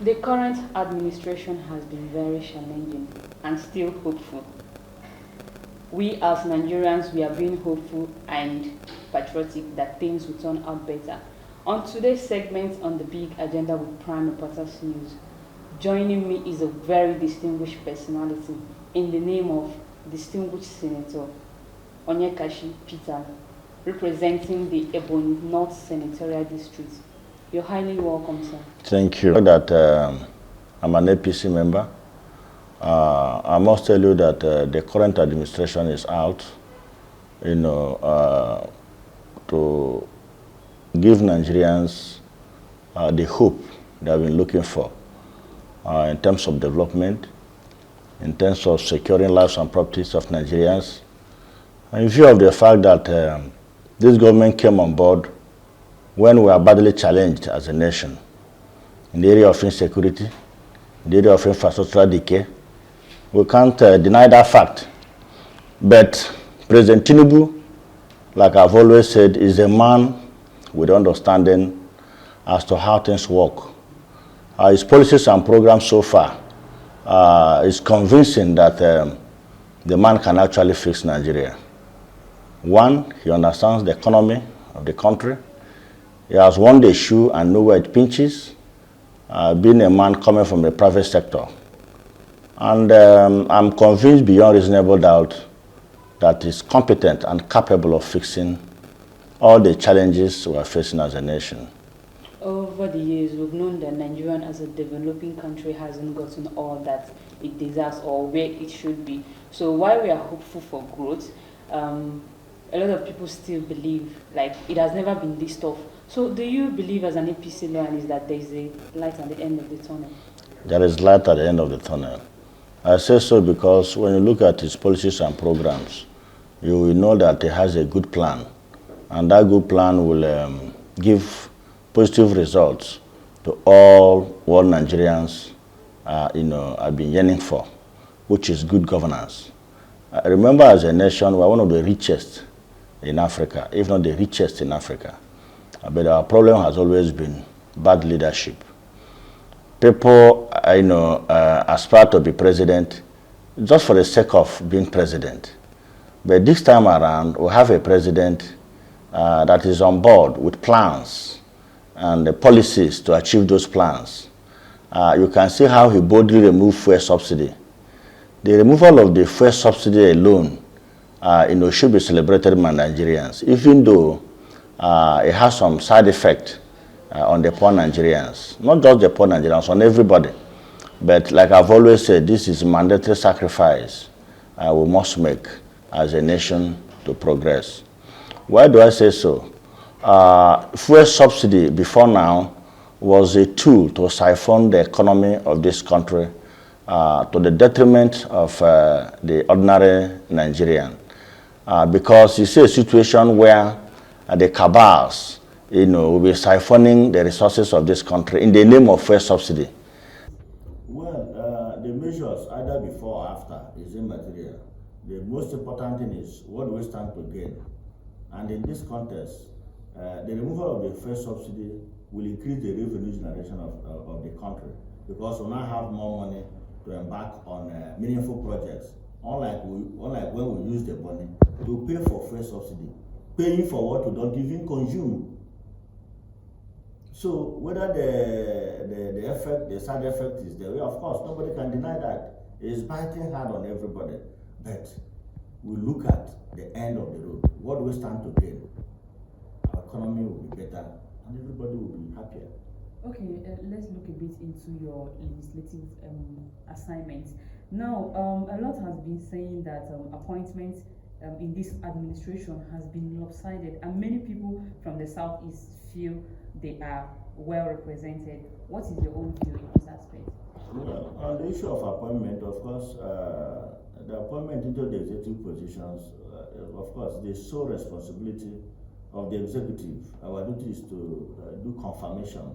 The current administration has been very challenging and still hopeful. We as Nigerians, we are being hopeful and patriotic that things will turn out better. On today's segment on the big agenda with Prime Reporters News, joining me is a very distinguished personality in the name of distinguished Senator Onyekachi Peter, representing the Ebonyi North Senatorial District. You're highly welcome, sir. Thank you. That I'm an APC member. I must tell you that the current administration is out, to give Nigerians the hope they have been looking for in terms of development, in terms of securing lives and properties of Nigerians. In view of the fact that this government came on board when we are badly challenged as a nation in the area of insecurity, in the area of infrastructural decay, we can't deny that fact. But President Tinubu, like I've always said, is a man with understanding as to how things work. His policies and programs so far is convincing that the man can actually fix Nigeria. One, he understands the economy of the country. He has worn the shoe and know where it pinches, being a man coming from the private sector. And I'm convinced beyond reasonable doubt that he's competent and capable of fixing all the challenges we are facing as a nation. Over the years, we've known that Nigeria as a developing country hasn't gotten all that it deserves or where it should be. So while we are hopeful for growth, a lot of people still believe like it has never been this tough. So do you believe as an APC loyalist that there is a light at the end of the tunnel? There is light at the end of the tunnel. I say so because when you look at his policies and programs, you will know that he has a good plan. And that good plan will give positive results to all what Nigerians have been yearning for, which is good governance. Remember, as a nation, we are one of the richest in Africa, if not the richest in Africa. But our problem has always been bad leadership. People, aspire to be president just for the sake of being president. But this time around, we have a president that is on board with plans and the policies to achieve those plans. You can see how he boldly removed fuel subsidy. The removal of the fuel subsidy alone, should be celebrated by Nigerians, even though it has some side effect on the poor Nigerians. Not just the poor Nigerians, on everybody. But like I've always said, this is a mandatory sacrifice we must make as a nation to progress. Why do I say so? Fuel subsidy before now was a tool to siphon the economy of this country to the detriment of the ordinary Nigerian. Because you see a situation where the cabals, will be siphoning the resources of this country in the name of fuel subsidy. Well, the measures either before or after is immaterial. The most important thing is what do we stand to gain? And in this context, the removal of the fuel subsidy will increase the revenue generation of the country because we now have more money to embark on meaningful projects. Unlike when we use the money to pay for fuel subsidy, paying for what we don't even consume. So whether the effect, the side effect is there, of course, nobody can deny that. It's biting hard on everybody. But we look at the end of the road. What do we stand to gain? Our economy will be better and everybody will be happier. Okay, let's look a bit into your legislative assignments. Now, a lot has been saying that appointments in this administration has been lopsided, and many people from the southeast feel they are well represented. What is your own view in this aspect? Well, on the issue of appointment, of course, the appointment into the executive positions, of course, the sole responsibility of the executive. Our duty is to do confirmation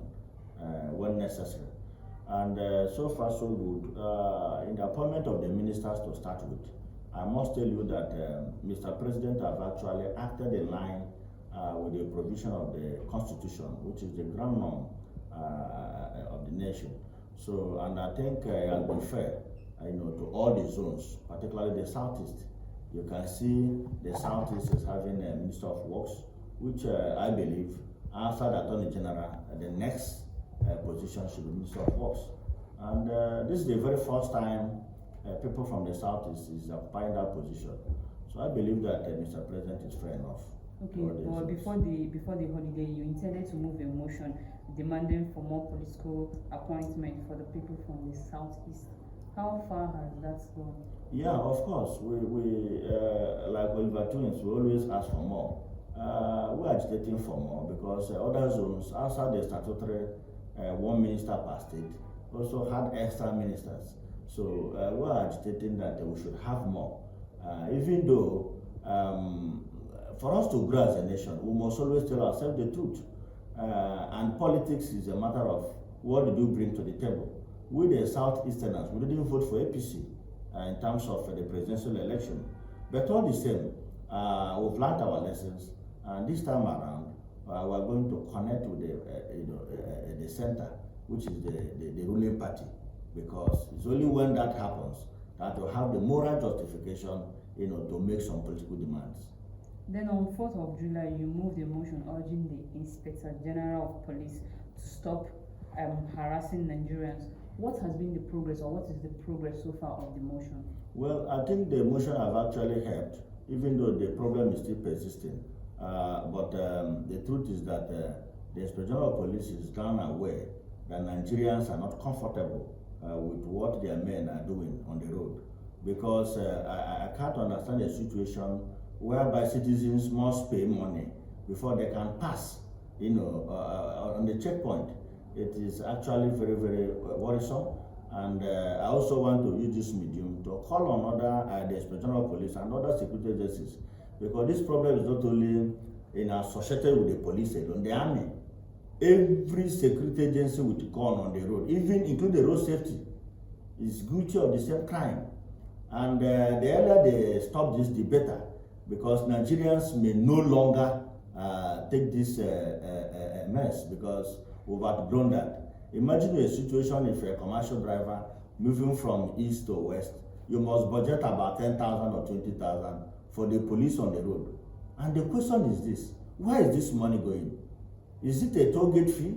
when necessary. And so far so good. In the appointment of the ministers to start with, I must tell you that Mr. President has actually acted in line with the provision of the Constitution, which is the ground norm of the nation. So, and I think it has been fair, to all the zones, particularly the southeast. You can see the southeast is having a Minister of Works, which I believe, after the Attorney General, the next position should be Minister of Works. And this is the very first time people from the southeast is occupying that position. So I believe that Mr. President is fair enough. Okay, well, before the holiday, you intended to move a motion demanding for more political appointment for the people from the southeast. How far has that gone? Yeah, of course. We like Oliver Twins, we always ask for more. We're agitating for more because other zones outside the statutory one minister per state also had extra ministers. So we're agitating that we should have more. Even though for us to grow as a nation, we must always tell ourselves the truth. And politics is a matter of what did you bring to the table. We, the Southeasterners, we didn't vote for APC in terms of the presidential election. But all the same, we've learned our lessons. And this time around, we're going to connect with the center, which is the ruling party. Because it's only when that happens that we'll have the moral justification, to make some political demands. Then on 4th of July, you moved a motion urging the Inspector General of Police to stop harassing Nigerians. What has been the progress, or what is the progress so far of the motion? Well, I think the motion have actually helped, even though the problem is still persisting. But the truth is that the Inspector General of Police is down aware that Nigerians are not comfortable with what their men are doing on the road. Because I can't understand a situation whereby citizens must pay money before they can pass, on the checkpoint. It is actually very, very worrisome. And I also want to use this medium to call on other, the Inspector General of Police and other security agencies, because this problem is not only associated with the police alone, the army. Every security agency with gun on the road, even including the road safety, is guilty of the same crime. And the earlier they stop this, the better, because Nigerians may no longer take this mess, because we've outgrown that. Imagine a situation if a commercial driver moving from east to west, you must budget about 10,000 or 20,000 for the police on the road. And the question is this: where is this money going? Is it a toll gate fee?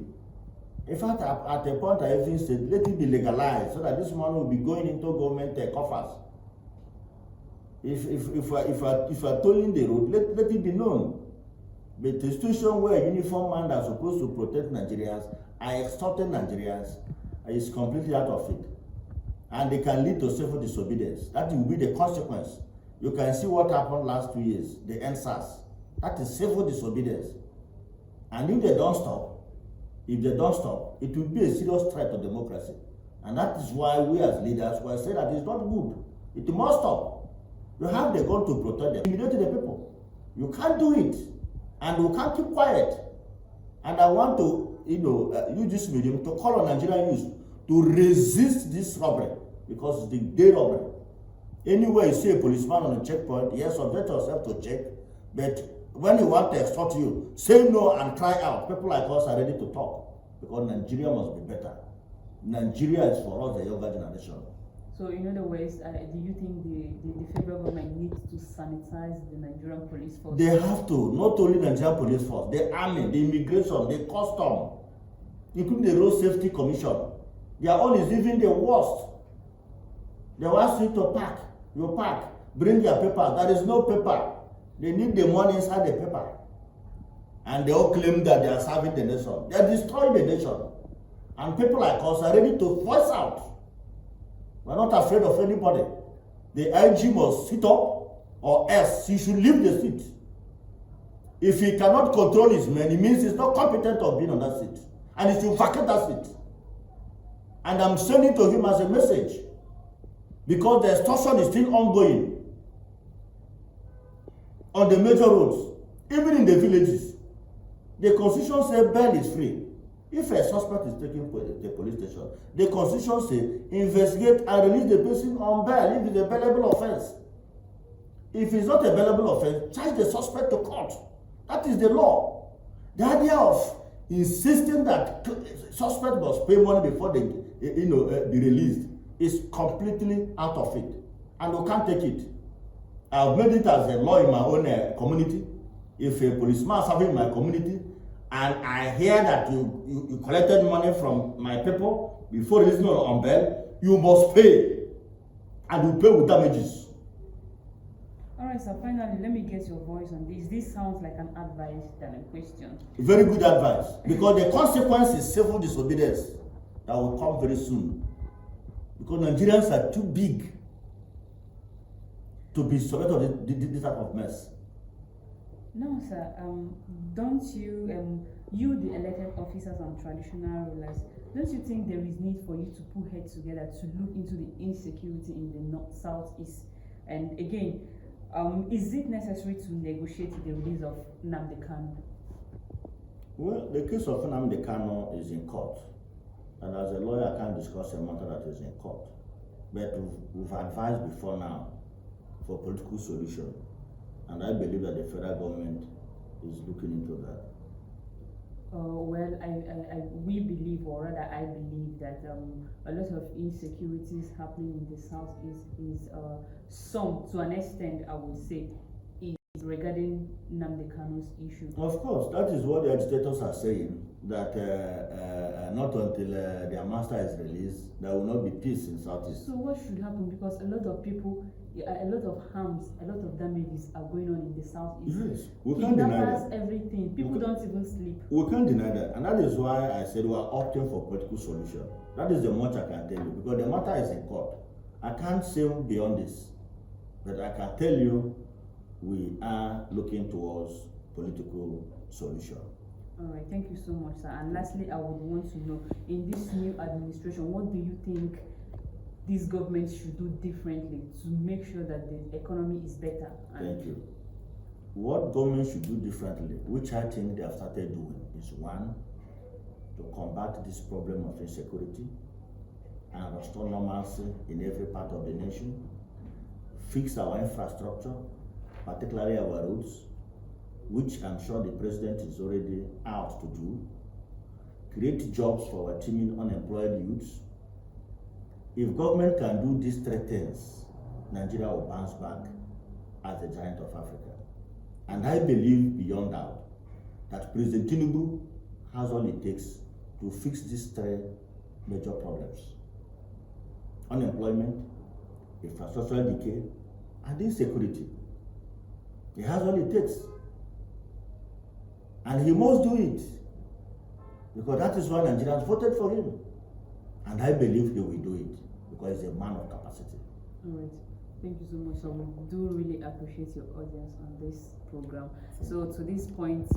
In fact, at a point I even said, let it be legalized so that this money will be going into government coffers. If we're tolling the road, let it be known. But the situation where a uniformed man that's supposed to protect Nigerians are extorting Nigerians is completely out of it. And they can lead to civil disobedience. That will be the consequence. You can see what happened last 2 years, the NSAS. That is civil disobedience. And if they don't stop, it will be a serious threat to democracy. And that is why we as leaders will say that it's not good. It must stop. You have the gun to protect them. Intimidate the people. You can't do it. And we can't keep quiet. And I want to, use this medium to call on Nigerian youth to resist this robbery, because it's the day robbery. Anywhere you see a policeman on a checkpoint, yes, subject yourself to check, but when he wants to extort you, say no and cry out. People like us are ready to talk, because Nigeria must be better. Nigeria is for us, the younger generation. So in other words, do you think the federal government needs to sanitize the Nigerian police force? They have to, not only the Nigerian police force, the army, the immigration, the custom, including the road safety commission. Their own is even the worst. They ask you to pack. You pack, bring your paper. There is no paper. They need the money inside the paper. And they all claim that they are serving the nation. They are destroying the nation. And people like us are ready to voice out. We're not afraid of anybody. The IG must sit up, or else he should leave the seat. If he cannot control his men, it means he's not competent of being on that seat. And he should vacate that seat. And I'm sending to him as a message, because the extortion is still ongoing on the major roads, even in the villages. The constitution says bail is free. If a suspect is taken to the police station, the constitution says investigate and release the person on bail if it's a bailable offense. If it's not a bailable offense, charge the suspect to court. That is the law. The idea of insisting that suspect must pay money before they be released is completely out of it, and we can't take it. I've made it as a law in my own community. If a policeman serving in my community and I hear that you collected money from my people before releasing on bail, you must pay, and you pay with damages. All right, so finally, let me get your voice on this. This sounds like an advice than a question. Very good advice, because the consequence is civil disobedience that will come very soon. Because Nigerians are too big to be subject to this type of mess. No, sir. Don't you, you the elected officers and traditional rulers, don't you think there is need for you to put heads together to look into the insecurity in the north, southeast? And again, is it necessary to negotiate the release of Nmandi Kanu? Well, the case of Nmandi Kanu is in court. And as a lawyer, I can't discuss a matter that is in court. But we've advised before now for political solution. And I believe that the federal government is looking into that. Well, we believe, or rather I believe that a lot of insecurities happening in the southeast is some, to an extent, I would say, is regarding Nmandi Kanu's issue. Of course, that is what the agitators are saying, that not until their master is released, there will not be peace in southeast. So what should happen? Because a lot of people, a lot of harms, a lot of damages are going on in the southeast. Yes, we can't deny that. Everything. People don't even sleep. We can't deny that, and that is why I said we are opting for political solution. That is the much I can tell you, because the matter is in court. I can't say beyond this, but I can tell you we are looking towards political solution. All right, thank you so much, sir. And lastly, I would want to know, in this new administration, what do you think this government should do differently to make sure that the economy is better? Thank you. What government should do differently, which I think they have started doing, is one, to combat this problem of insecurity and restore normalcy in every part of the nation, fix our infrastructure, particularly our roads, which I'm sure the president is already out to do, create jobs for our teeming unemployed youths. If government can do these three things, Nigeria will bounce back as the giant of Africa. And I believe beyond doubt that President Tinubu has all it takes to fix these three major problems: unemployment, infrastructural decay, and insecurity. He has all it takes. And he must do it, because that is why Nigerians voted for him. And I believe he will do it, because he's a man of capacity. All right. Thank you so much. So we do really appreciate your audience on this program. So to this point,